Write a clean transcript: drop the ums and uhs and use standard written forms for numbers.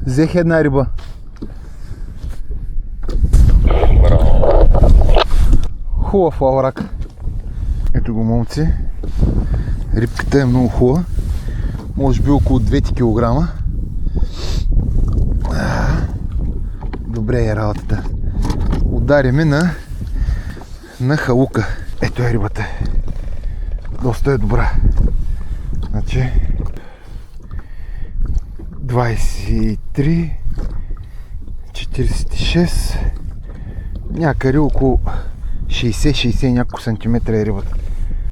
Взех една риба. Хубав лаврак. Ето го, момци. Рибката е много хубава. Може би около 2 кг. Добре е работата. Удариме на халука. Ето е рибата. Доста е добра. Значи 23, 46, някъде около 60 няколко сантиметра е рибата.